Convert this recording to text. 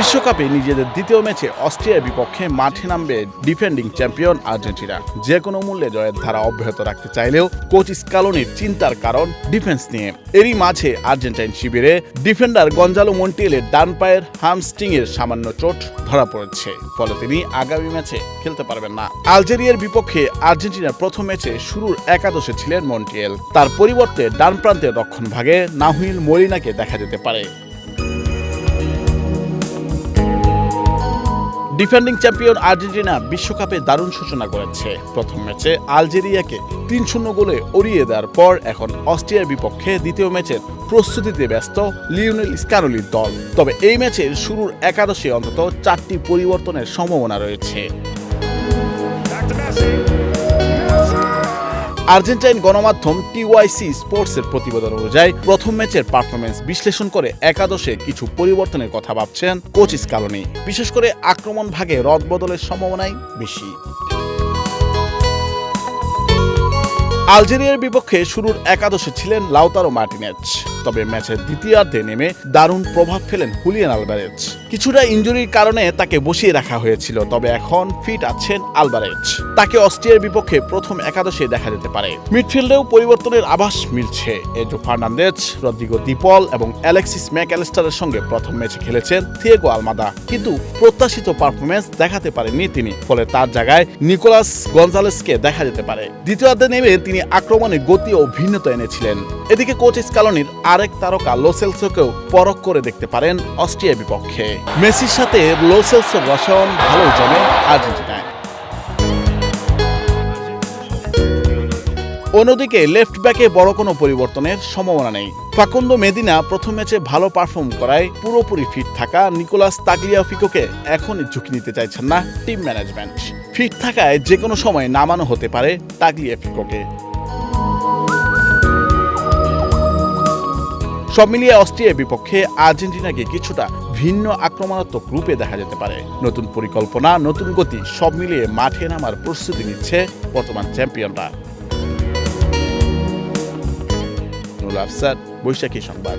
বিশ্বকাপে নিজেদের দ্বিতীয় ম্যাচে অস্ট্রিয়ার বিপক্ষে মাঠে নামবে ডিফেন্ডিং চ্যাম্পিয়ন আর্জেন্টিনা। যে কোনো মূল্যে জয়ের ধারা অব্যাহত রাখতে চাইলেও কোচ স্কালোনির চিন্তার কারণ ডিফেন্স নিয়ে। এরই মাঝে আর্জেন্টাইন শিবিরে ডিফেন্ডার গঞ্জালো মন্টিয়েলের ডান পায়ের হামস্ট্রিংয়ের সামান্য চোট ধরা পড়েছে, ফলে তিনি আগামী ম্যাচে খেলতে পারবেন না। আলজেরিয়ার বিপক্ষে আর্জেন্টিনার প্রথম ম্যাচে শুরুর একাদশে ছিলেন মন্টিয়েল। তার পরিবর্তে ডান প্রান্তের রক্ষণভাগে নাহুইল মোলিনাকে দেখা যেতে পারে। ডিফেন্ডিং চ্যাম্পিয়ন আর্জেন্টিনা বিশ্বকাপে দারুণ সূচনা করেছে। প্রথম ম্যাচে আলজেরিয়াকে ৩-০ গোলে উড়িয়ে দেওয়ার পর এখন অস্ট্রিয়ার বিপক্ষে দ্বিতীয় ম্যাচের প্রস্তুতিতে ব্যস্ত লিওনেল স্ক্যালোনির দল। তবে এই ম্যাচের শুরুর একাদশে অন্তত 4টি পরিবর্তনের সম্ভাবনা রয়েছে। আর্জেন্টাইন গণমাধ্যম টিওয়াইসি স্পোর্টসের প্রতিবেদন অনুযায়ী প্রথম ম্যাচের পারফরমেন্স বিশ্লেষণ করে একাদশে কিছু পরিবর্তনের কথা ভাবছেন কোচ স্কালোনি। বিশেষ করে আক্রমণ ভাগে রদবদলের সম্ভাবনাই বেশি। আলজেরিয়ার বিপক্ষে শুরুর একাদশে ছিলেন লাউতারো মার্টিনেজ। তবে ম্যাচের দ্বিতীয়ার্ধে নেমে দারুণ প্রভাব ফেলেন হুলিয়ান আলভারেজ। কিছুটা ইনজুরির কারণে তাকে বসিয়ে রাখা হয়েছিল, তবে এখন ফিট আছেন আলভারেজ। তাকে অস্ট্রিয়ার বিপক্ষে প্রথম একাদশে দেখা যেতে পারে। মিডফিল্ডেও পরিবর্তনের আভাস মিলছে। এজো ফার্নান্দেজ, রদ্রিগো দি পল এবং অ্যালেক্সিস ম্যাকঅ্যালিস্টারের সঙ্গে প্রথম ম্যাচে খেলেছেন থিয়েগো আলমাদা, কিন্তু প্রত্যাশিত পারফরমেন্স দেখাতে পারেননি তিনি। ফলে তার জায়গায় নিকোলাস গঞ্জালেসকে দেখা যেতে পারে। দ্বিতীয়ার্ধে নেমে তিনি আক্রমণে গতি ও ভিন্নতা এনেছিলেন। এদিকে কোচ স্কালোনির আরেক তারকা লো সেলসোকেও পরখ করে দেখতে পারেন অস্ট্রিয়ার বিপক্ষে। মেসির সাথে লো সেলসোর রসায়ন ভালোই জমে আর্জেন্টিনায়। অন্যদিকে লেফট ব্যাকে বড় কোনো পরিবর্তনের সম্ভাবনা নেই। ফাকুন্দো মেদিনা প্রথম ম্যাচে ভালো পারফর্ম করায় পুরোপুরি ফিট থাকা নিকোলাস তাগলিয়াফিকোকে এখনই ঝুঁকি নিতে চাইছেন না টিম ম্যানেজমেন্ট। ফিট থাকায় যে কোনো সময় নামানো হতে পারে তাগলিয়াফিকোকে। সব মিলিয়ে অস্ট্রিয়ার বিপক্ষে আর্জেন্টিনাকে কিছুটা ভিন্ন আক্রমণাত্মক রূপে দেখা যেতে পারে। নতুন পরিকল্পনা, নতুন গতি, সব মিলিয়ে মাঠে নামার প্রস্তুতি নিচ্ছে বর্তমান চ্যাম্পিয়নরা। নুরুল আফসার, বৈশাখী সংবাদ।